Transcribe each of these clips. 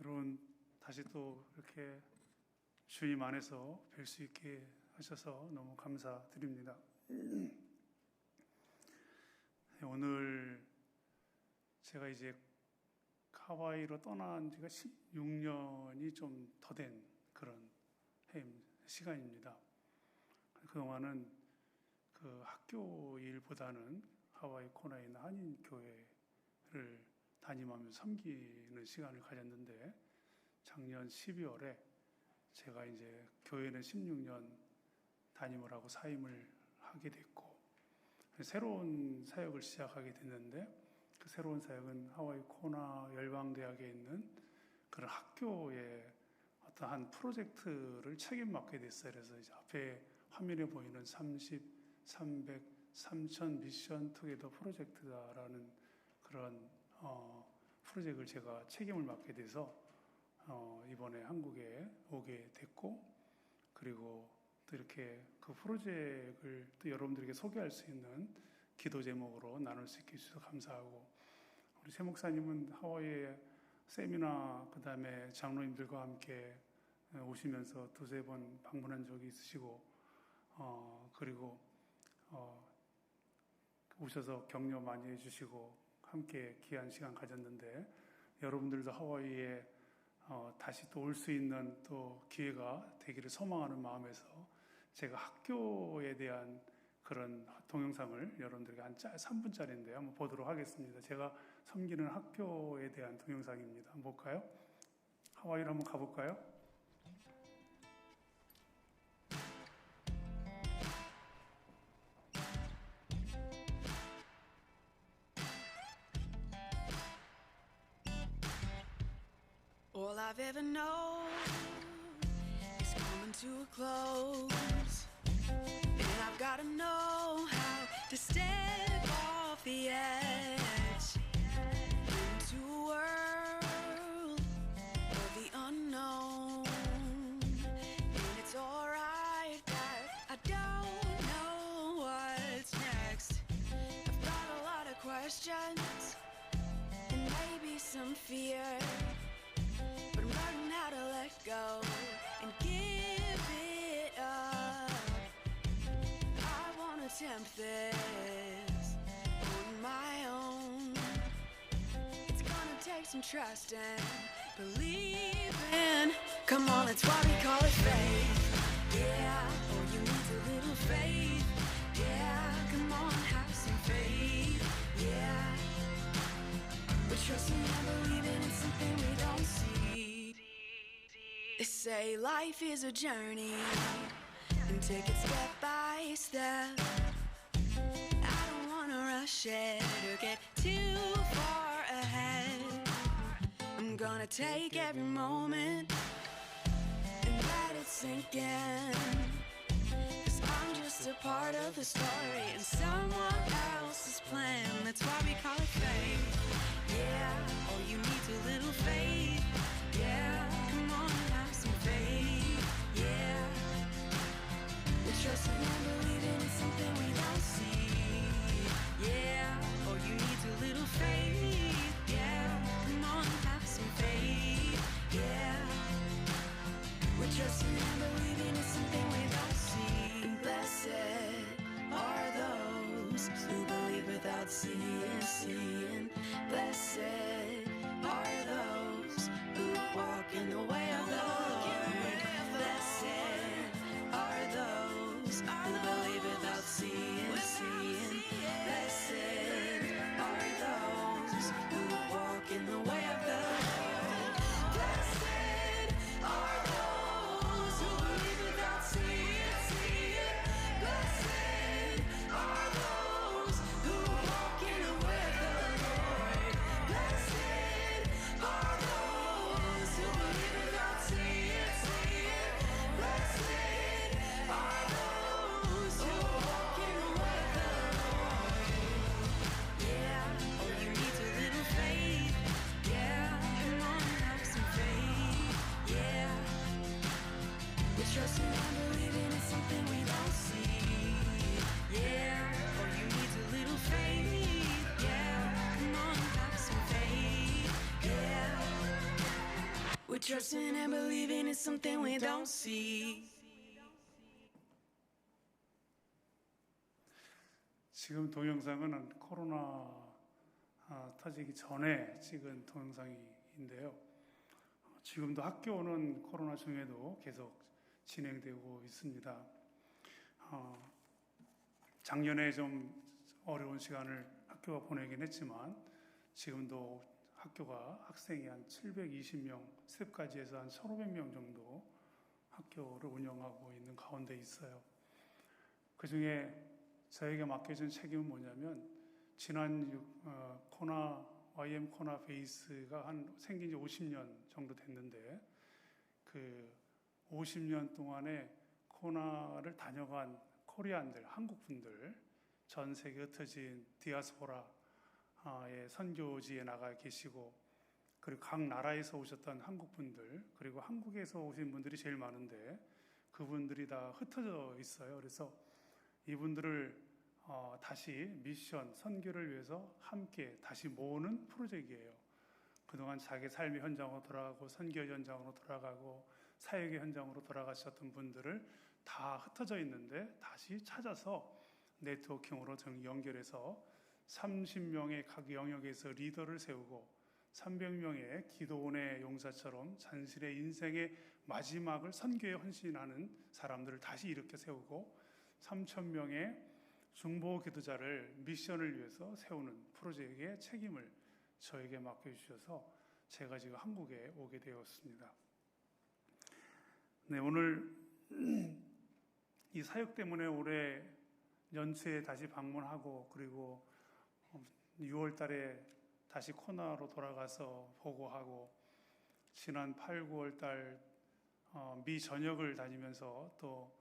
여러분 다시 또 이렇게 주님 안에서 뵐 수 있게 하셔서 너무 감사드립니다. 오늘 제가 이제 하와이로 떠난 지가 16년이 좀 더 된 그런 시간입니다. 그동안은 그 학교 일보다는 하와이 코나에 있는 한인교회를 담임하면서 섬기는 시간을 가졌는데, 작년 12월에 제가 이제 교회는 16년 담임을 하고 사임을 하게 됐고, 새로운 사역을 시작하게 됐는데, 그 새로운 사역은 하와이 코나 열방대학에 있는 그런 학교의 어떤 한 프로젝트를 책임맡게 됐어요. 그래서 이제 앞에 화면에 보이는 30, 300, 3000 미션 투게더 프로젝트다라는 그런 프로젝트를 제가 책임을 맡게 돼서 이번에 한국에 오게 됐고, 그리고 또 이렇게 그 프로젝트를 또 여러분들에게 소개할 수 있는 기도 제목으로 나눌 수 있게 해주셔서 감사하고, 우리 새 목사님은 하와이에 세미나 그다음에 장로님들과 함께 오시면서 두세 번 방문한 적이 있으시고, 그리고 오셔서 격려 많이 해주시고 함께 귀한 시간 가졌는데, 여러분들도 하와이에 다시 또 올 수 있는 또 기회가 되기를 소망하는 마음에서 제가 학교에 대한 그런 동영상을 여러분들에게 한 3분짜리인데요. 한번 보도록 하겠습니다. 제가 섬기는 학교에 대한 동영상입니다. 한번 볼까요? 하와이로 한번 가볼까요? All I've ever known is coming to a close, and I've gotta know how to step off the edge into a world of the unknown. And it's alright that I don't know what's next. I've got a lot of questions and maybe some fear, but I'm learning how to let go and give it up. I won't attempt this on my own. It's gonna take some trust and believing. Come on, that's why we call it faith. Yeah, all you need's a little faith. Yeah, come on, have some faith. Yeah, we're trusting and believing in something we don't see. They say life is a journey, and take it step by step. I don't wanna rush it or get too far ahead. I'm gonna take every moment and let it sink in, 'cause I'm just a part of the story and someone else's plan. That's why we call it faith. Yeah, all you need's a little faith. Yeah, come on, have some faith. Yeah, we're trusting and believing in something we don't see. Yeah, all you need's a little faith. Yeah, come on, have some faith. Yeah, we're trusting and believing in something we don't see. Blessed are those who believe without seeing. Blessed are those We're trusting and believing in something we don't see. 지금 동영상은 코로나 터지기 전에 찍은 동영상인데요. 지금도 학교는 코로나 중에도 계속 진행되고 있습니다. 작년에 좀 어려운 시간을 학교가 보내긴 했지만 지금도 학교가 학생이 한 720명, 스텝까지 해서 한 1,500명 정도 학교를 운영하고 있는 가운데 있어요. 그 중에 저에게 맡겨진 책임은 뭐냐면 지난 YM 코나 베이스가 생긴 지 50년 정도 됐는데 그 50년 동안에 코나를 다녀간 코리안들, 한국분들, 전 세계에 흩어진 디아스포라의 선교지에 나가 계시고 그리고 각 나라에서 오셨던 한국분들 그리고 한국에서 오신 분들이 제일 많은데 그분들이 다 흩어져 있어요. 그래서 이분들을 다시 미션, 선교를 위해서 함께 다시 모으는 프로젝트예요. 그동안 자기 삶의 현장으로 돌아가고 선교 현장으로 돌아가고 사역의 현장으로 돌아가셨던 분들을 다 흩어져 있는데 다시 찾아서 네트워킹으로 연결해서 30명의 각 영역에서 리더를 세우고 300명의 기도원의 용사처럼 잔실의 인생의 마지막을 선교에 헌신하는 사람들을 다시 일으켜 세우고 3,000명의 중보 기도자를 미션을 위해서 세우는 프로젝트의 책임을 저에게 맡겨주셔서 제가 지금 한국에 오게 되었습니다. 네, 오늘 이 사역 때문에 올해 연초에 다시 방문하고 그리고 6월 달에 다시 코나로 돌아가서 보고하고 지난 8, 9월 달 미 전역을 다니면서 또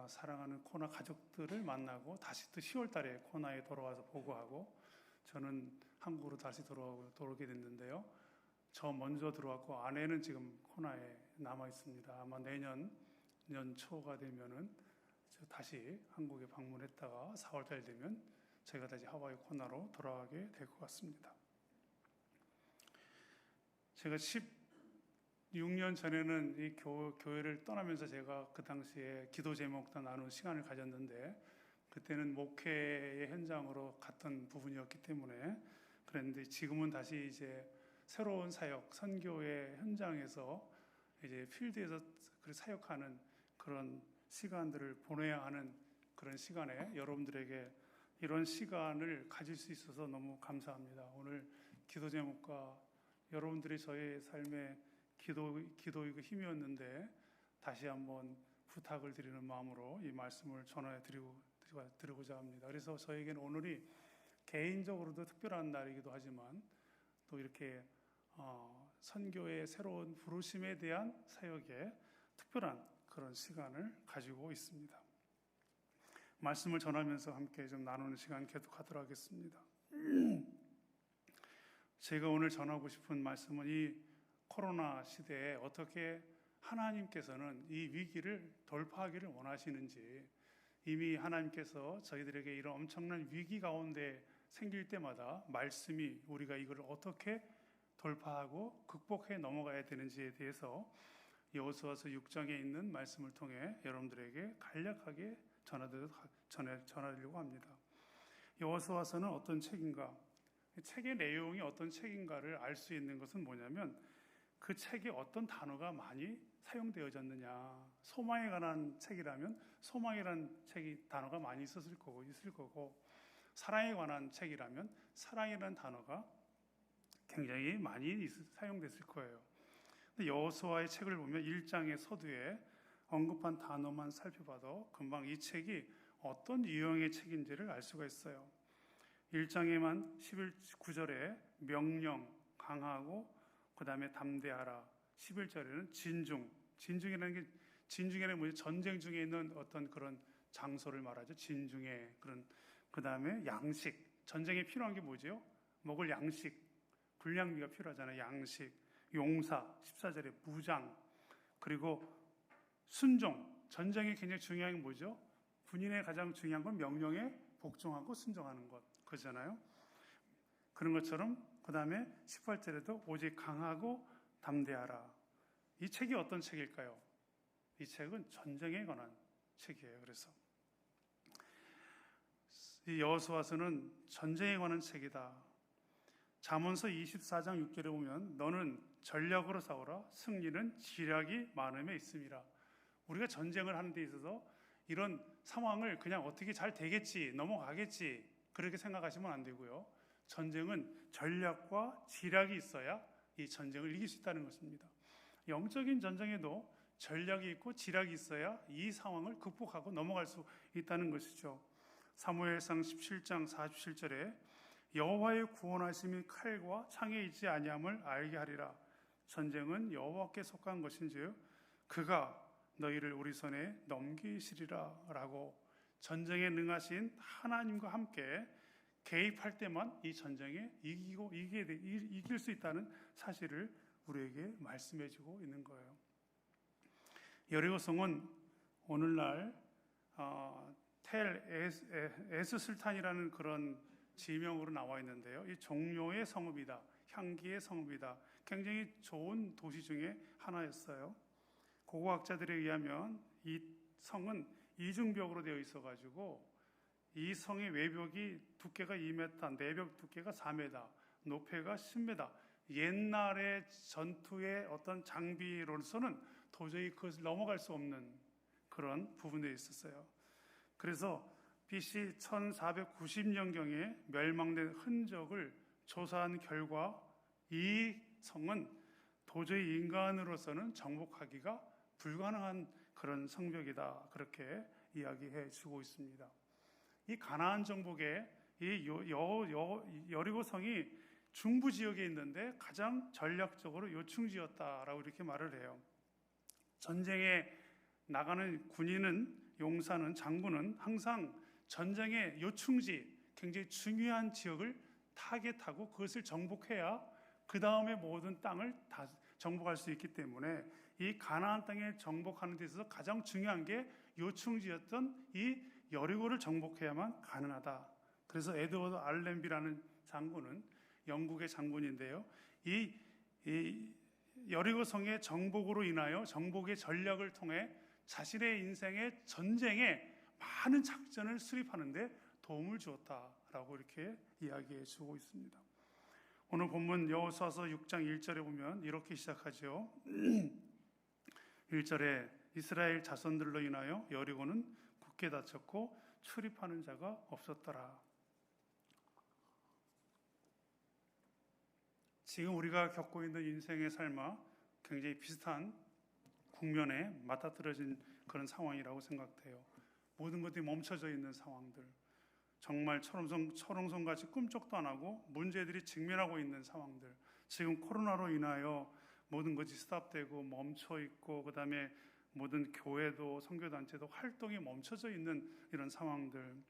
사랑하는 코나 가족들을 만나고 다시 또 10월 달에 코나에 돌아와서 보고하고 저는 한국으로 다시 돌아오게 됐는데요. 저 먼저 들어왔고 아내는 지금 코나에 남아 있습니다. 아마 내년 초가 되면은 다시 한국에 방문했다가 4월 달 되면 제가 다시 하와이 코나로 돌아가게 될 것 같습니다. 제가 16년 전에는 이 교회를 떠나면서 제가 그 당시에 기도 제목도 나눈 시간을 가졌는데 그때는 목회의 현장으로 갔던 부분이었기 때문에 그랬는데 지금은 다시 이제 새로운 사역, 선교의 현장에서 이제 필드에서 사역하는 그런 시간들을 보내야 하는 그런 시간에 여러분들에게 이런 시간을 가질 수 있어서 너무 감사합니다. 오늘 기도 제목과 여러분들이 저의 삶의 기도이고 힘이었는데 다시 한번 부탁을 드리는 마음으로 이 말씀을 전해드리고자 합니다. 그래서 저에게는 오늘이 개인적으로도 특별한 날이기도 하지만 또 이렇게 선교의 새로운 부르심에 대한 사역에 특별한 그런 시간을 가지고 있습니다. 말씀을 전하면서 함께 좀 나누는 시간 계속하도록 하겠습니다. 제가 오늘 전하고 싶은 말씀은 이 코로나 시대에 어떻게 하나님께서는 이 위기를 돌파하기를 원하시는지 이미 하나님께서 저희들에게 이런 엄청난 위기 가운데 생길 때마다 말씀이 우리가 이걸 어떻게 돌파하고 극복해 넘어가야 되는지에 대해서 여호수아서 6장에 있는 말씀을 통해 여러분들에게 간략하게 전하려고 합니다. 여호수아서는 어떤 책인가? 책의 내용이 어떤 책인가를 알 수 있는 것은 뭐냐면 그 책에 어떤 단어가 많이 사용되어졌느냐. 소망에 관한 책이라면 소망이라는 단어가 많이 있을 거고 사랑에 관한 책이라면 사랑이라는 단어가 굉장히 많이 사용됐을 거예요. 근데 여호수아의 책을 보면 1장의 서두에 언급한 단어만 살펴봐도 금방 이 책이 어떤 유형의 책인지를 알 수가 있어요. 1장에만 19절에 명령, 강하고 그 다음에 담대하라. 11절에는 진중이라는 뭐죠? 전쟁 중에 있는 어떤 그런 장소를 말하죠. 진중의 그런. 그 다음에 양식. 전쟁에 필요한 게 뭐죠? 먹을 양식, 군량미가 필요하잖아요. 양식, 용사. 14절에 무장. 그리고 순종. 전쟁이 굉장히 중요한 게 뭐죠? 군인의 가장 중요한 건 명령에 복종하고 순종하는 것. 그렇잖아요. 그런 것처럼 그 다음에 18절에도 오직 강하고 담대하라. 이 책이 어떤 책일까요? 이 책은 전쟁에 관한 책이에요. 그래서 이 여호수아서는 전쟁에 관한 책이다. 잠언서 24장 6절에 보면 너는 전략으로 싸우라. 승리는 지략이 많음에 있음이라. 우리가 전쟁을 하는 데 있어서 이런 상황을 그냥 어떻게 잘 되겠지, 넘어가겠지 그렇게 생각하시면 안 되고요. 전쟁은 전략과 지략이 있어야 이 전쟁을 이길 수 있다는 것입니다. 영적인 전쟁에도 전략이 있고 지략이 있어야 이 상황을 극복하고 넘어갈 수 있다는 것이죠. 사무엘상 17장 47절에 여호와의 구원하심이 칼과 창에 있지 아니함을 알게 하리라. 전쟁은 여호와께 속한 것인즉 그가 너희를 우리 손에 넘기시리라 라고 전쟁에 능하신 하나님과 함께 개입할 때만 이 전쟁에 이길 수 있다는 사실을 우리에게 말씀해 주고 있는 거예요. 여리고성은 오늘날 텔 에스술탄이라는 그런 지명으로 나와 있는데요. 이 종료의 성읍이다, 향기의 성읍이다. 굉장히 좋은 도시 중에 하나였어요. 고고학자들에 의하면 이 성은 이중벽으로 되어 있어가지고 이 성의 외벽이 두께가 2m, 내벽 두께가 4m, 높이가 10m. 옛날의 전투의 어떤 장비로서는 도저히 그것을 넘어갈 수 없는 그런 부분에 있었어요. 그래서 BC 1490년경에 멸망된 흔적을 조사한 결과 이 성은 도저히 인간으로서는 정복하기가 불가능한 그런 성벽이다. 그렇게 이야기해 주고 있습니다. 이 가나안 정복의 이 여리고성이 중부 지역에 있는데 가장 전략적으로 요충지였다라고 이렇게 말을 해요. 전쟁에 나가는 군인은, 용사는, 장군은 항상 전쟁의 요충지, 굉장히 중요한 지역을 타겟하고 그것을 정복해야 그 다음에 모든 땅을 다 정복할 수 있기 때문에 이 가나안 땅에 정복하는 데 있어서 가장 중요한 게 요충지였던 이 여리고를 정복해야만 가능하다. 그래서 에드워드 알렌비라는 장군은 영국의 장군인데요. 이 여리고 성의 정복으로 인하여 정복의 전략을 통해 자신의 인생의 전쟁에 많은 작전을 수립하는 데 도움을 주었다라고 이렇게 이야기해 주고 있습니다. 오늘 본문 여호수아서 6장 1절에 보면 이렇게 시작하죠. 1절에 이스라엘 자손들로 인하여 여리고는 굳게 닫혔고 출입하는 자가 없었더라. 지금 우리가 겪고 있는 인생의 삶과 굉장히 비슷한 국면에 맞닥뜨려진 그런 상황이라고 생각돼요. 모든 것들이 멈춰져 있는 상황들, 정말 철옹성같이 꿈쩍도 안 하고 문제들이 직면하고 있는 상황들, 지금 코로나로 인하여 모든 것이 스탑되고 멈춰 있고, 그 다음에 모든 교회도 선교단체도 활동이 멈춰져 있는 이런 상황들,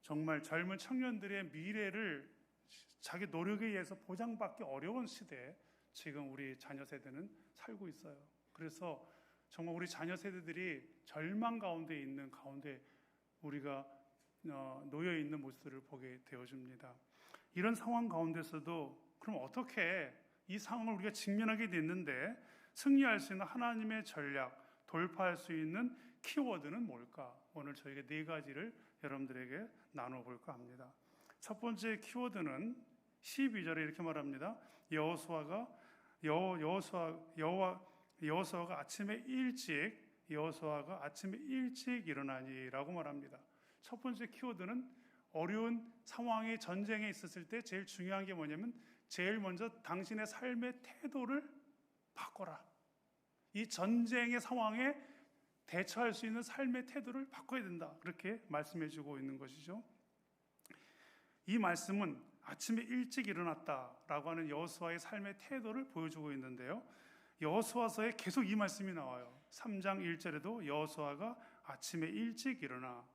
정말 젊은 청년들의 미래를 자기 노력에 의해서 보장받기 어려운 시대에 지금 우리 자녀 세대는 살고 있어요. 그래서 정말 우리 자녀 세대들이 절망 가운데 있는 가운데 우리가 놓여 있는 모습들을 보게 되어줍니다. 이런 상황 가운데서도 그럼 어떻게 이 상황을 우리가 직면하게 됐는데 승리할 수 있는 하나님의 전략, 돌파할 수 있는 키워드는 뭘까? 오늘 저희가 4가지를 여러분들에게 나눠볼까 합니다. 첫 번째 키워드는 12절에 이렇게 말합니다. 여호수아가 아침에 일찍 일어나니라고 말합니다. 첫 번째 키워드는 어려운 상황의 전쟁에 있었을 때 제일 중요한 게 뭐냐면 제일 먼저 당신의 삶의 태도를 바꿔라. 이 전쟁의 상황에 대처할 수 있는 삶의 태도를 바꿔야 된다. 그렇게 말씀해 주고 있는 것이죠. 이 말씀은 아침에 일찍 일어났다라고 하는 여호수아의 삶의 태도를 보여주고 있는데요. 여호수아서에 계속 이 말씀이 나와요. 3장 1절에도 여호수아가 아침에 일찍 일어나,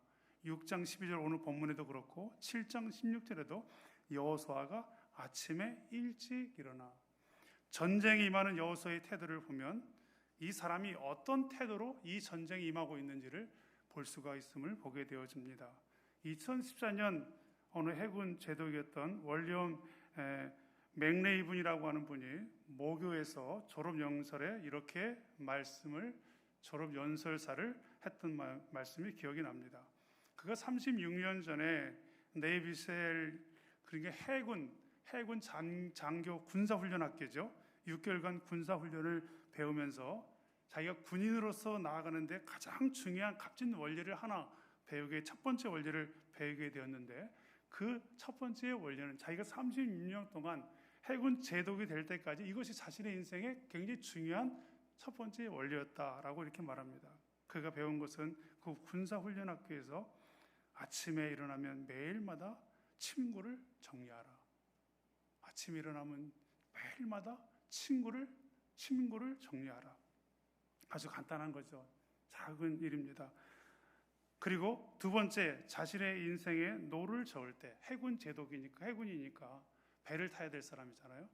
6장 12절 오늘 본문에도 그렇고 7장 16절에도 여호수아가 아침에 일찍 일어나. 전쟁에 임하는 여호수아의 태도를 보면 이 사람이 어떤 태도로 이 전쟁에 임하고 있는지를 볼 수가 있음을 보게 되어집니다. 2014년 어느 해군 제독이었던 월리엄 맥레이븐이라고 하는 분이 모교에서 졸업연설에 이렇게 졸업연설사를 했던 말씀이 기억이 납니다. 그가 36년 전에 네이비셀, 그러니까 해군 장교 군사훈련학교죠. 6개월간 군사훈련을 배우면서 자기가 군인으로서 나아가는데 가장 중요한 값진 원리를 하나 배우게, 첫 번째 원리를 배우게 되었는데, 그 첫 번째 원리는 자기가 36년 동안 해군 제독이 될 때까지 이것이 자신의 인생에 굉장히 중요한 첫 번째 원리였다라고 이렇게 말합니다. 그가 배운 것은 그 군사훈련학교에서 아침에 일어나면 매일마다 침구를 정리하라. 아침에 일어나면 매일마다 침구를 정리하라. 아주 간단한 거죠. 작은 일입니다. 그리고 두 번째, 자신의 인생에 노를 저을 때, 해군이니까 배를 타야 될 사람이잖아요.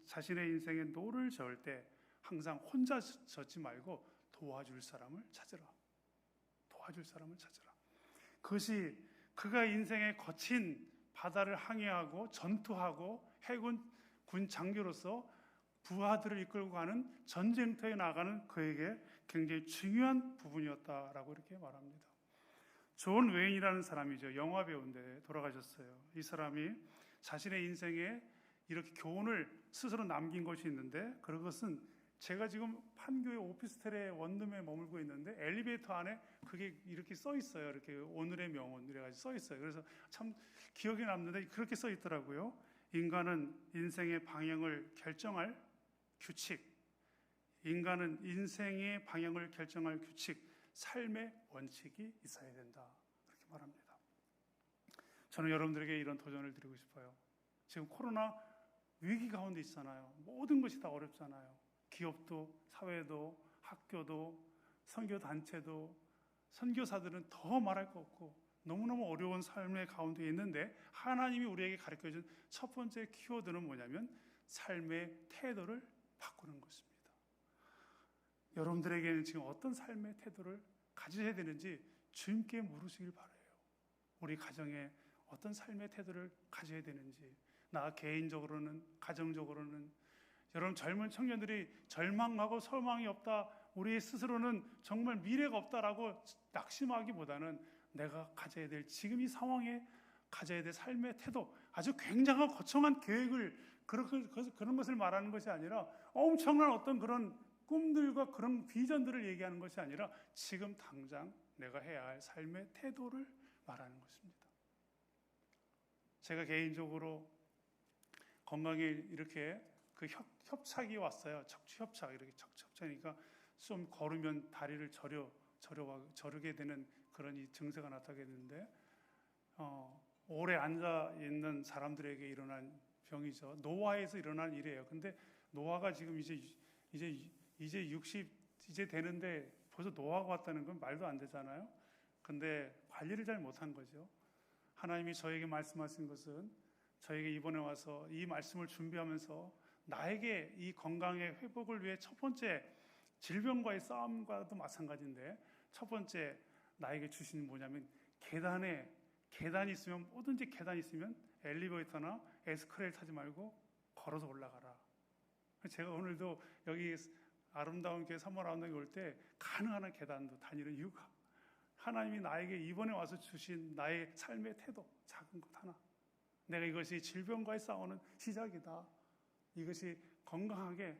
자신의 인생에 노를 저을 때 항상 혼자 젖지 말고 도와줄 사람을 찾으라. 그것이 그가 인생의 거친 바다를 항해하고 전투하고 군 장교로서 부하들을 이끌고 가는 전쟁터에 나가는 그에게 굉장히 중요한 부분이었다라고 이렇게 말합니다. 존 웨인이라는 사람이죠. 영화 배우인데 돌아가셨어요. 이 사람이 자신의 인생에 이렇게 교훈을 스스로 남긴 것이 있는데, 그것은 제가 지금 판교의 오피스텔의 원룸에 머물고 있는데 엘리베이터 안에 그게 이렇게 써 있어요. 이렇게 오늘의 명언 이래가지고 써 있어요. 그래서 참 기억에 남는데 그렇게 써 있더라고요. 인간은 인생의 방향을 결정할 규칙, 삶의 원칙이 있어야 된다. 그렇게 말합니다. 저는 여러분들에게 이런 도전을 드리고 싶어요. 지금 코로나 위기 가운데 있잖아요. 모든 것이 다 어렵잖아요. 기업도, 사회도, 학교도, 선교단체도, 선교사들은 더 말할 거 없고 너무너무 어려운 삶의 가운데 있는데, 하나님이 우리에게 가르쳐준 첫 번째 키워드는 뭐냐면 삶의 태도를 바꾸는 것입니다. 여러분들에게는 지금 어떤 삶의 태도를 가지셔야 되는지 주님께 물으시길 바라요. 우리 가정에 어떤 삶의 태도를 가져야 되는지, 나 개인적으로는, 가정적으로는, 여러분 젊은 청년들이 절망하고 소망이 없다, 우리 스스로는 정말 미래가 없다라고 낙심하기보다는 내가 가져야 될, 지금 이 상황에 가져야 될 삶의 태도, 아주 굉장한 거창한 계획을, 그런 것을 말하는 것이 아니라 엄청난 어떤 그런 꿈들과 그런 비전들을 얘기하는 것이 아니라 지금 당장 내가 해야 할 삶의 태도를 말하는 것입니다. 제가 개인적으로 건강에 이렇게 그 협착이 왔어요. 척추협착, 이렇게 척추협착이니까 좀 걸으면 다리를 저르게 되는 그런 이 증세가 나타나게 되는데, 오래 앉아 있는 사람들에게 일어난 병이죠. 노화에서 일어난 일이에요. 근데 노화가 지금 이제 60 이제 되는데 벌써 노화가 왔다는 건 말도 안 되잖아요. 근데 관리를 잘 못한 거죠. 하나님이 저에게 말씀하신 것은, 저에게 이번에 와서 이 말씀을 준비하면서 나에게 이 건강의 회복을 위해 첫 번째, 질병과의 싸움과도 마찬가지인데 첫 번째 나에게 주신 뭐냐면, 계단이 있으면, 뭐든지 계단이 있으면 엘리베이터나 에스컬레이터 타지 말고 걸어서 올라가라. 제가 오늘도 여기 아름다운 교회, 산물 아름다운 교회 올 때 가능한 한 계단도 다니는 이유가, 하나님이 나에게 이번에 와서 주신 나의 삶의 태도, 작은 것 하나, 내가 이것이 질병과의 싸우는 시작이다. 이것이 건강하게,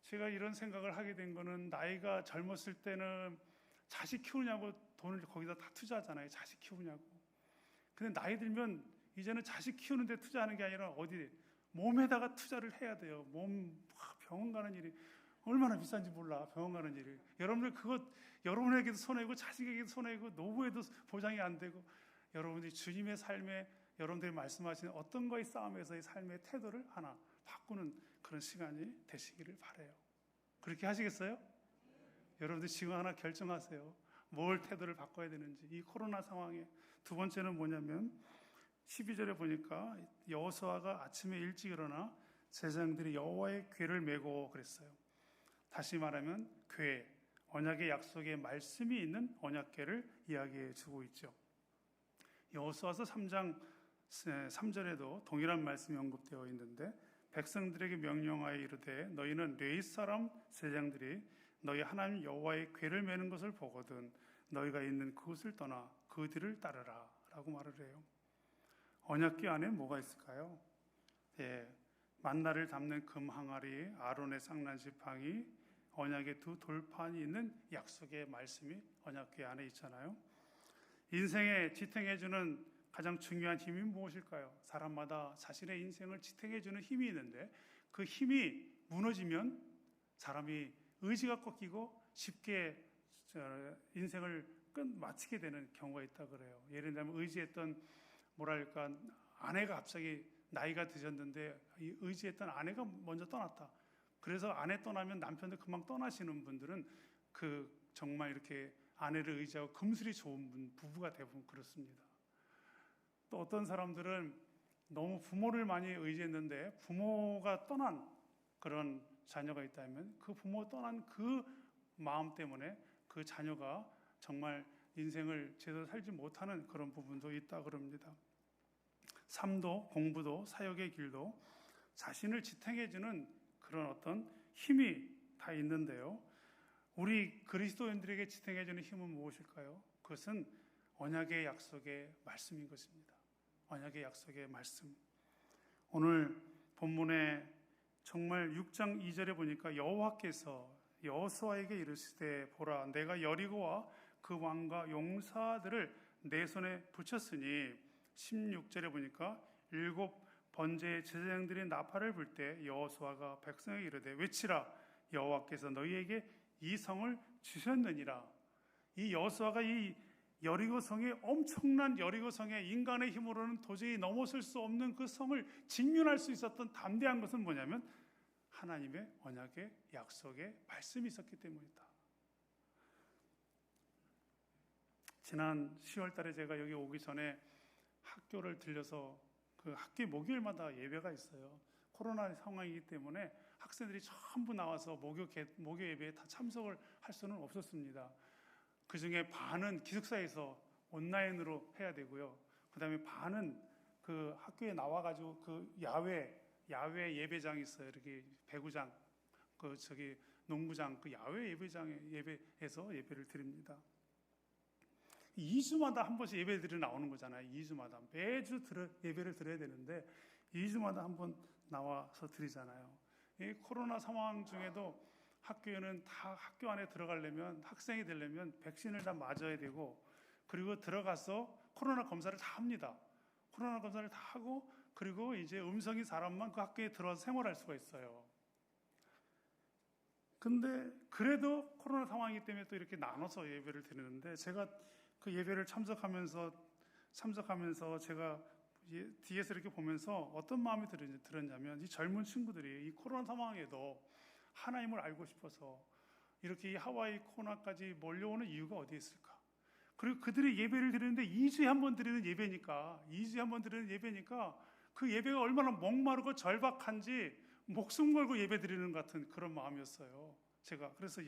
제가 이런 생각을 하게 된 거는, 나이가 젊었을 때는 자식 키우냐고 돈을 거기다 다 투자하잖아요. 자식 키우냐고. 근데 나이 들면 이제는 자식 키우는 데 투자하는 게 아니라 어디 몸에다가 투자를 해야 돼요. 병원 가는 일이 얼마나 비싼지 몰라. 병원 가는 일이. 여러분들 그것 여러분에게도 손해고 자식에게도 손해고 노후에도 보장이 안 되고, 여러분들이 주님의 삶에, 여러분들이 말씀하시는 어떤 거의 싸움에서의 삶의 태도를 하나 바꾸는 그런 시간이 되시기를 바라요. 그렇게 하시겠어요? 여러분들 지금 하나 결정하세요. 뭘 태도를 바꿔야 되는지. 이 코로나 상황에. 두 번째는 뭐냐면 12절에 보니까 여호수아가 아침에 일찍 일어나 제사장들이 여호와의 궤를 메고 그랬어요. 다시 말하면 궤, 언약의 약속의 말씀이 있는 언약궤를 이야기해 주고 있죠. 여호수아서 3장 3절에도 동일한 말씀이 언급되어 있는데 백성들에게 명령하여 이르되 너희는 레위 사람 제사장들이 너희 하나님 여호와의 궤를 매는 것을 보거든 너희가 있는 그곳을 떠나 그 뒤를 따르라 라고 말을 해요. 언약궤 안에 뭐가 있을까요? 만나를 담는 금 항아리, 아론의 쌍난 지팡이, 언약의 두 돌판이 있는 약속의 말씀이 언약궤 안에 있잖아요. 인생에 지탱해주는 가장 중요한 힘이 무엇일까요? 사람마다 자신의 인생을 지탱해주는 힘이 있는데 그 힘이 무너지면 사람이 의지가 꺾이고 쉽게 인생을 마치게 되는 경우가 있다 그래요. 예를 들면 의지했던 아내가 갑자기 나이가 드셨는데 이 의지했던 아내가 먼저 떠났다. 그래서 아내 떠나면 남편도 금방 떠나시는 분들은 정말 이렇게 아내를 의지하고 금슬이 좋은 부부가 대부분 그렇습니다. 또 어떤 사람들은 너무 부모를 많이 의지했는데 부모가 떠난 그런 자녀가 있다면 그 부모 떠난 그 마음 때문에 그 자녀가 정말 인생을 제대로 살지 못하는 그런 부분도 있다 그럽니다. 삶도 공부도 사역의 길도 자신을 지탱해주는 그런 어떤 힘이 다 있는데요. 우리 그리스도인들에게 지탱해주는 힘은 무엇일까요? 그것은 언약의 약속의 말씀인 것입니다. 언약의 약속의 말씀. 오늘 본문에 정말 6장 2절에 보니까 여호와께서 여호수아에게 이르시되 보라 내가 여리고와 그 왕과 용사들을 내 손에 붙였으니 16절에 보니까 7번째 제사장들이 나팔을 불 때 여호수아가 백성에게 이르되 외치라 여호와께서 너희에게 이 성을 주셨느니라. 이 여호수아가 이 여리고성의 엄청난 여리고성의 인간의 힘으로는 도저히 넘어설 수 없는 그 성을 직면할 수 있었던 담대한 것은 뭐냐면 하나님의 언약의 약속의 말씀이 있었기 때문이다. 지난 10월 달에 제가 여기 오기 전에 학교를 들려서 그 학기 목요일마다 예배가 있어요. 코로나 상황이기 때문에 학생들이 전부 나와서 목요 예배에 다 참석을 할 수는 없었습니다. 그 중에 반은 기숙사에서 온라인으로 해야 되고요. 그 다음에 반은 그 학교에 나와가지고 그 야외 예배장이 있어요. 이렇게 배구장, 농구장, 그 야외 예배에서 예배를 드립니다. 2주마다 한 번씩 예배 드리러 나오는 거잖아요. 2주마다 매주 예배를 드려야 되는데 2주마다 한 번 나와서 드리잖아요. 이 코로나 상황 중에도 학교에는 다 학교 안에 들어가려면 학생이 되려면 백신을 다 맞아야 되고 그리고 들어가서 코로나 검사를 다 합니다. 코로나 검사를 다 하고 그리고 이제 음성인 사람만 그 학교에 들어와서 생활할 수가 있어요. 근데 그래도 코로나 상황이기 때문에 또 이렇게 나눠서 예배를 드리는데 제가 그 예배를 참석하면서 제가 뒤에서 이렇게 보면서 어떤 마음이 들었냐면 이 젊은 친구들이 이 코로나 상황에도 하나님을 알고 싶어서 이렇게 이 하와이 코로나까지 몰려오는 이유가 어디에 있을까? 그리고 그들이 예배를 드리는데 2주에 한 번 드리는 예배니까 그 예배가 얼마나 목마르고 절박한지 목숨 걸고 예배 드리는 것 같은 그런 마음이었어요. 제가 그래서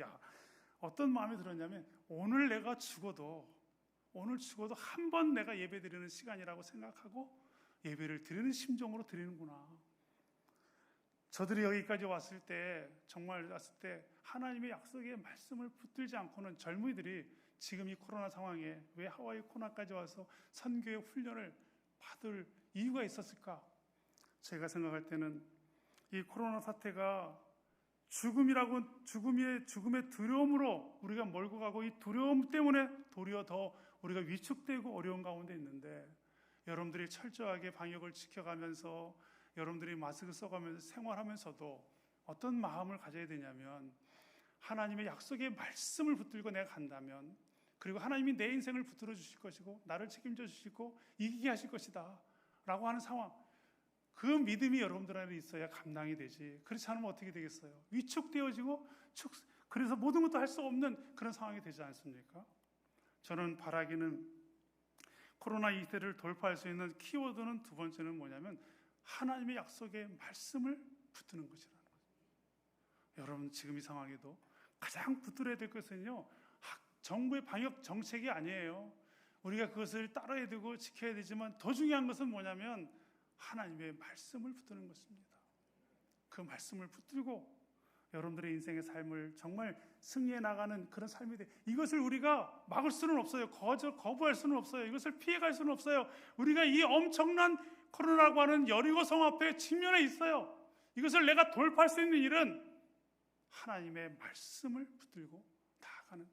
어떤 마음이 들었냐면 오늘 죽어도 한 번 내가 예배 드리는 시간이라고 생각하고 예배를 드리는 심정으로 드리는구나. 저들이 여기까지 왔을 때 하나님의 약속의 말씀을 붙들지 않고는 젊은이들이 지금 이 코로나 상황에 왜 하와이 코로나까지 와서 선교의 훈련을 받을 이유가 있었을까? 제가 생각할 때는 이 코로나 사태가 죽음의 두려움으로 우리가 몰고 가고 이 두려움 때문에 도리어 더 우리가 위축되고 어려운 가운데 있는데 여러분들이 철저하게 방역을 지켜가면서 여러분들이 마스크 써가면서 생활하면서도 어떤 마음을 가져야 되냐면 하나님의 약속의 말씀을 붙들고 내가 간다면 그리고 하나님이 내 인생을 붙들어 주실 것이고 나를 책임져 주시고 이기게 하실 것이다 라고 하는 상황, 그 믿음이 여러분들 안에 있어야 감당이 되지. 그렇지 않으면 어떻게 되겠어요? 위축되어지고 그래서 모든 것도 할 수 없는 그런 상황이 되지 않습니까? 저는 바라기는 코로나 이 시대를 돌파할 수 있는 키워드는 두 번째는 뭐냐면 하나님의 약속의 말씀을 붙드는 것이라는 거죠. 여러분 지금 이 상황에도 가장 붙들어야 될 것은요, 정부의 방역 정책이 아니에요. 우리가 그것을 따라야 되고 지켜야 되지만 더 중요한 것은 뭐냐면 하나님의 말씀을 붙드는 것입니다. 그 말씀을 붙들고 여러분들의 인생의 삶을 정말 승리해 나가는 그런 삶이 돼. 이것을 우리가 막을 수는 없어요. 거부할 수는 없어요. 이것을 피해갈 수는 없어요. 우리가 이 엄청난 코로나라고 하는 여리고성 앞에 직면해 있어요. 이것을 내가 돌파할 수 있는 일은 하나님의 말씀을 붙들고 나아가는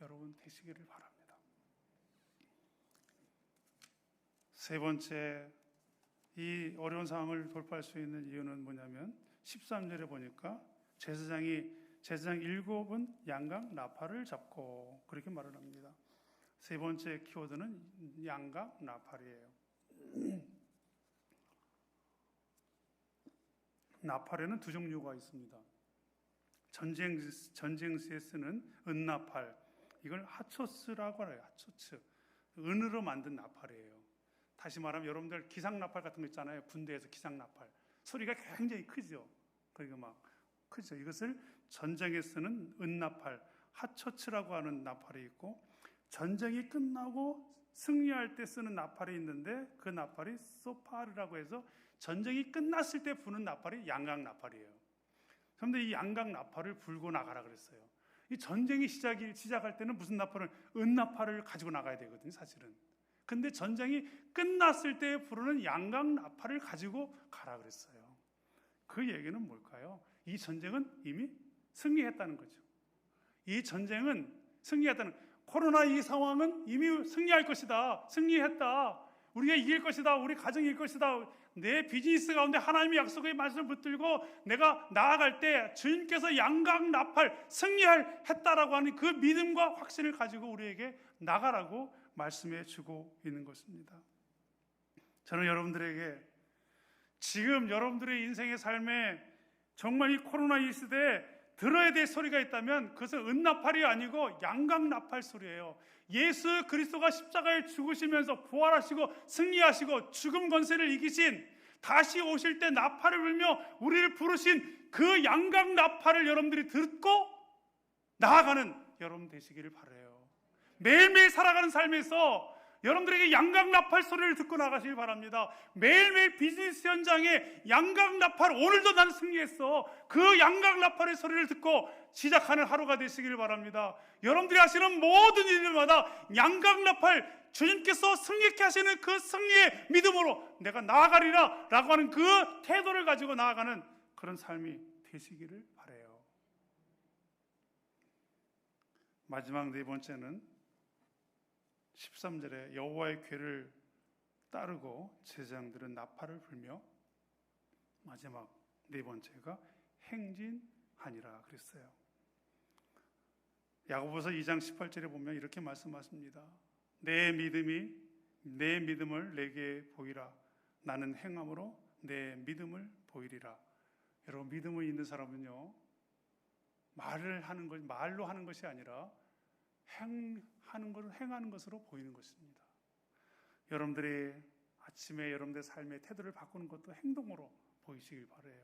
여러분 되시기를 바랍니다. 세 번째, 이 어려운 상황을 돌파할 수 있는 이유는 뭐냐면 13절에 보니까 제사장 7은 양각 나팔을 잡고 그렇게 말을 합니다. 세 번째 키워드는 양각 나팔이에요. 나팔에는 두 종류가 있습니다. 전쟁시에 쓰는 은나팔, 이걸 하초스라고 해요. 하초스, 은으로 만든 나팔이에요. 다시 말하면 여러분들 기상나팔 같은 거 있잖아요. 군대에서 기상나팔, 소리가 굉장히 크죠. 그러니까 막 크죠. 이것을 전쟁에 쓰는 은나팔, 하초츠라고 하는 나팔이 있고, 전쟁이 끝나고 승리할 때 쓰는 나팔이 있는데 그 나팔이 소파르라고 해서 전쟁이 끝났을 때 부는 나팔이 양각 나팔이에요. 그런데 이 양각 나팔을 불고 나가라 그랬어요. 이 전쟁이 시작할 때는 무슨 나팔을? 은나팔을 가지고 나가야 되거든요, 사실은. 근데 전쟁이 끝났을 때 부르는 양각 나팔을 가지고 가라 그랬어요. 그 얘기는 뭘까요? 이 전쟁은 이미 승리했다는 거죠. 이 전쟁은 승리했다는, 코로나 이 상황은 이미 승리할 것이다. 승리했다. 우리가 이길 것이다. 우리 가정이 이길 것이다. 내 비즈니스 가운데 하나님의 약속의 말씀을 붙들고 내가 나아갈 때 주님께서 양각 나팔 승리했다라고 하는 그 믿음과 확신을 가지고 우리에게 나가라고 말씀해 주고 있는 것입니다. 저는 여러분들에게 지금 여러분들의 인생의 삶에 정말 이 코로나 이 시대에 들어야 될 소리가 있다면 그것은 은나팔이 아니고 양각 나팔 소리예요. 예수 그리스도가 십자가에 죽으시면서 부활하시고 승리하시고 죽음 권세를 이기신, 다시 오실 때 나팔을 불며 우리를 부르신 그 양각 나팔을 여러분들이 듣고 나아가는 여러분 되시기를 바라요. 매일매일 살아가는 삶에서 여러분들에게 양각 나팔 소리를 듣고 나가시길 바랍니다. 매일매일 비즈니스 현장에 양각 나팔, 오늘도 나는 승리했어, 그 양각 나팔의 소리를 듣고 시작하는 하루가 되시길 바랍니다. 여러분들이 하시는 모든 일들마다 양각 나팔, 주님께서 승리케 하시는 그 승리의 믿음으로 내가 나아가리라 라고 하는 그 태도를 가지고 나아가는 그런 삶이 되시기를 바라요. 마지막 네 번째는 13절에 여호와의 궤를 따르고 제사장들은 나팔을 불며, 마지막 네 번째가 행진하니라 그랬어요. 야고보서 2장 18절에 보면 이렇게 말씀하십니다. 내 믿음을 내게 보이라. 나는 행함으로 내 믿음을 보이리라. 여러분, 믿음을 있는 사람은요, 말로 하는 것이 아니라 행하는 것으로 보이는 것입니다. 여러분들이 아침에 여러분들의 삶의 태도를 바꾸는 것도 행동으로 보이시길 바라요.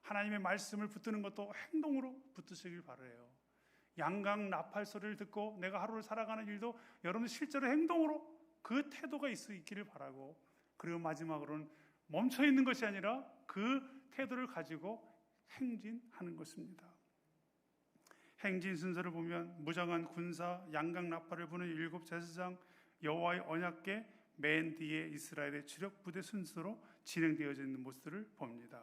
하나님의 말씀을 붙드는 것도 행동으로 붙드시길 바라요. 양각 나팔 소리를 듣고 내가 하루를 살아가는 일도 여러분 실제로 행동으로 그 태도가 있기를 바라고, 그리고 마지막으로는 멈춰 있는 것이 아니라 그 태도를 가지고 행진하는 것입니다. 행진 순서를 보면 무장한 군사, 양각 나팔을 부는 7 제사장, 여호와의 언약궤, 맨 뒤에 이스라엘의 주력 부대 순서로 진행되어져 있는 모습을 봅니다.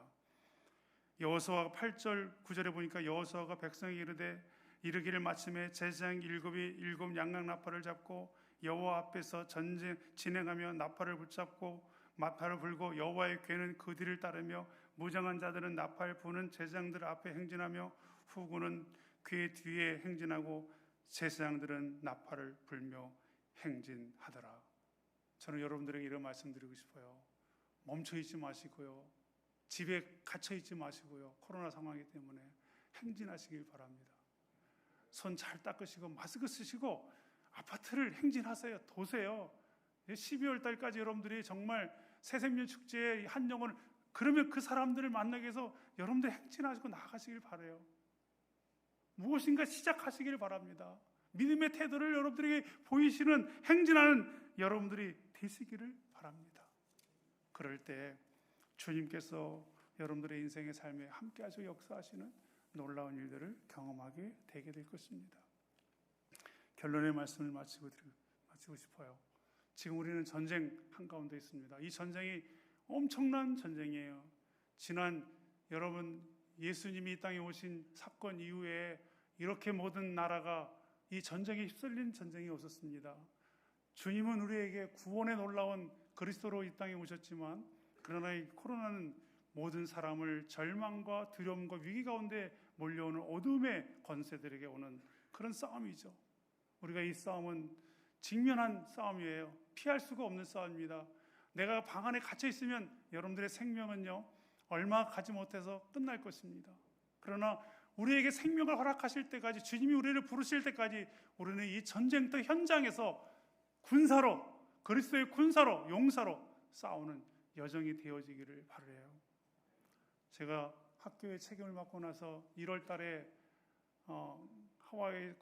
여호수아 8절 9절에 보니까 여호수아가 백성에게 이르기를 마침에 제사장 7이 7 양각 나팔을 잡고 여호와 앞에서 전쟁 진행하며 나팔을 붙잡고 나팔을 불고 여호와의 궤는 그 뒤를 따르며 무장한 자들은 나팔 부는 제사장들 앞에 행진하며 후군은 궤 뒤에 행진하고 제사장들은 나팔을 불며 행진하더라. 저는 여러분들에게 이런 말씀드리고 싶어요. 멈춰 있지 마시고요, 집에 갇혀 있지 마시고요, 코로나 상황이기 때문에 행진하시길 바랍니다. 손 잘 닦으시고 마스크 쓰시고 아파트를 행진하세요. 도세요. 12월 달까지 여러분들이 정말 새생명 축제의 한 영혼을, 그러면 그 사람들을 만나기 위해서 여러분들 행진하시고 나가시길 바라요. 무엇인가 시작하시길 바랍니다. 믿음의 태도를 여러분들에게 보이시는 행진하는 여러분들이 되시기를 바랍니다. 그럴 때 주님께서 여러분들의 인생의 삶에 함께 하시고 역사하시는 놀라운 일들을 경험하게 되게 될 것입니다. 결론의 말씀을 마치고 싶어요. 지금 우리는 전쟁 한가운데 있습니다. 이 전쟁이 엄청난 전쟁이에요. 지난 여러분 예수님이 이 땅에 오신 사건 이후에 이렇게 모든 나라가 이 전쟁에 휩쓸린 전쟁이 없었습니다. 주님은 우리에게 구원에 놀라운 그리스도로 이 땅에 오셨지만 그러나 이 코로나는 모든 사람을 절망과 두려움과 위기 가운데 몰려오는 어둠의 권세들에게 오는 그런 싸움이죠. 우리가 이 싸움은 직면한 싸움이에요. 피할 수가 없는 싸움입니다. 내가 방 안에 갇혀 있으면 여러분들의 생명은요 얼마 가지 못해서 끝날 것입니다. 그러나 우리에게 생명을 허락하실 때까지, 주님이 우리를 부르실 때까지 우리는 이 전쟁터 현장에서 군사로, 그리스도의 군사로, 용사로 싸우는 여정이 되어지기를 바라요. 제가 학교에 책임을 맡고 나서 1월 달에 하와이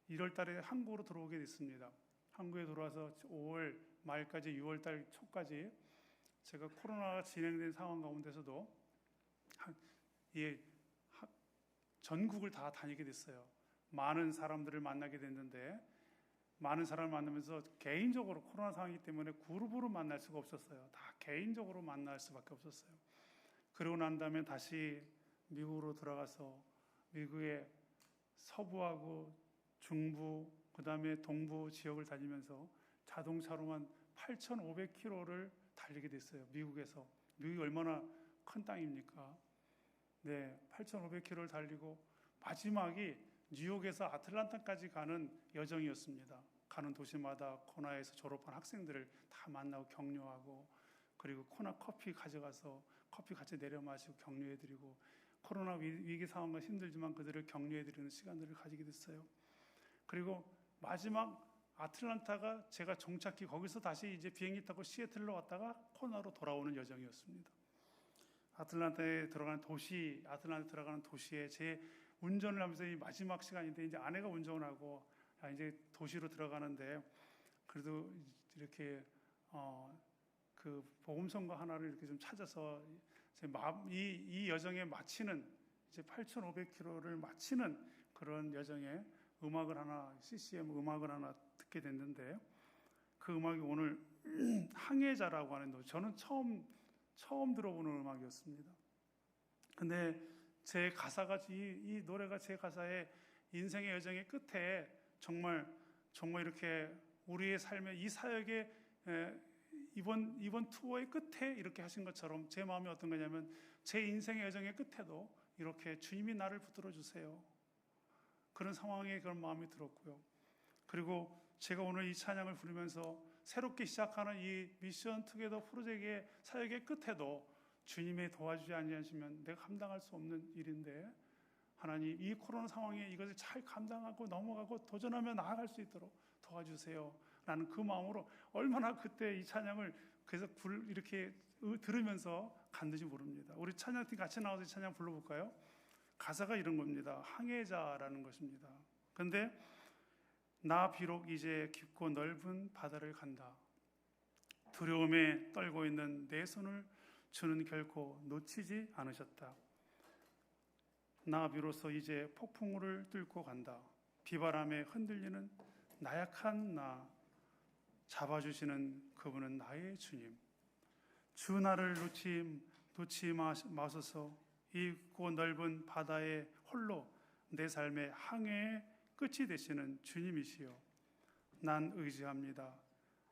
1월 달에 한국으로 들어오게 됐습니다. 한국에 들어와서 5월 말까지 6월 달 초까지 제가 코로나가 진행된 상황 가운데서도 전국을 다 다니게 됐어요. 많은 사람들을 만나게 됐는데 많은 사람을 만나면서 개인적으로 코로나 상황이기 때문에 그룹으로 만날 수가 없었어요. 다 개인적으로 만날 수밖에 없었어요. 그러고 난 다음에 다시 미국으로 들어가서 미국의 서부하고 중부 그 다음에 동부 지역을 다니면서 자동차로만 8,500km를 달리게 됐어요. 미국에서. 미국이 얼마나 큰 땅입니까? 네, 8,500km를 달리고 마지막이 뉴욕에서 아틀란타까지 가는 여정이었습니다. 가는 도시마다 코나에서 졸업한 학생들을 다 만나고 격려하고, 그리고 코나 커피 가져가서 커피 같이 내려 마시고 격려해드리고, 코로나 위기 상황과 힘들지만 그들을 격려해드리는 시간들을 가지게 됐어요. 그리고 마지막 아틀란타가 제가 종착기, 거기서 다시 이제 비행기 타고 시애틀로 왔다가 코나로 돌아오는 여정이었습니다. 아틀란타에 들어가는 도시에 제 운전을 하면서 이 마지막 시간인데 이제 아내가 운전을 하고 이제 도시로 들어가는데, 그래도 이렇게 그 복음성가 하나를 이렇게 좀 찾아서 이 여정에 마치는, 이제 8,500km를 마치는 그런 여정에 CCM 음악을 하나 듣게 됐는데, 그 음악이 오늘 항해자라고 하는 노래, 저는 처음 들어보는 음악이었습니다. 근데 제 가사가, 이 노래가 제 가사에 인생의 여정의 끝에 정말 이렇게 우리의 삶의 이 사역의 이번 투어의 끝에 이렇게 하신 것처럼 제 마음이 어떤 거냐면, 제 인생의 여정의 끝에도 이렇게 주님이 나를 붙들어 주세요, 그런 상황에 그런 마음이 들었고요. 그리고 제가 오늘 이 찬양을 부르면서 새롭게 시작하는 이 미션 투게더 프로젝트의 사역의 끝에도 주님의 도와주지 아니하시면 내가 감당할 수 없는 일인데, 하나님 이 코로나 상황에 이것을 잘 감당하고 넘어가고 도전하며 나아갈 수 있도록 도와주세요 라는 그 마음으로 얼마나 그때 이 찬양을 그래서 이렇게 들으면서 갔는지 모릅니다. 우리 찬양팀 같이 나와서 이 찬양 불러볼까요? 가사가 이런 겁니다. 항해자라는 것입니다. 그런데 나 비록 이제 깊고 넓은 바다를 간다. 두려움에 떨고 있는 내 손을 주는 결코 놓치지 않으셨다. 나 비로소 이제 폭풍우를 뚫고 간다. 비바람에 흔들리는 나약한 나 잡아주시는 그분은 나의 주님. 주 나를 놓지 마소서. 깊고 넓은 바다에 홀로 내 삶의 항해의 끝이 되시는 주님이시여, 난 의지합니다.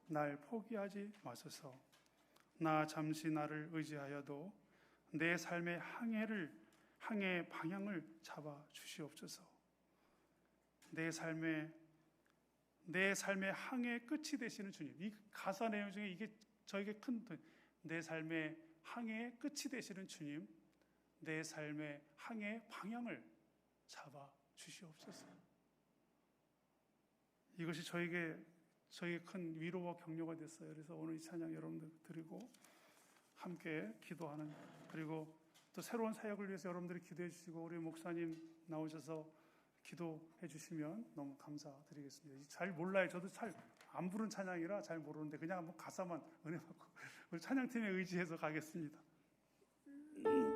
날 포기하지 마소서. 나 잠시 나를 의지하여도 내 삶의 항해 방향을 잡아 주시옵소서. 내 삶의 항해의 끝이 되시는 주님. 이 가사 내용 중에 이게 저에게 큰, 내 삶의 항해의 끝이 되시는 주님, 내 삶의 항해 방향을 잡아 주시옵소서. 이것이 저에게 큰 위로와 격려가 됐어요. 그래서 오늘 이 찬양 여러분들 드리고 함께 기도하는, 그리고 또 새로운 사역을 위해서 여러분들이 기도해 주시고 우리 목사님 나오셔서 기도해 주시면 너무 감사드리겠습니다. 잘 몰라요. 저도 잘 안 부른 찬양이라 잘 모르는데 그냥 한번 가사만 은혜 받고 우리 찬양팀에 의지해서 가겠습니다. 음,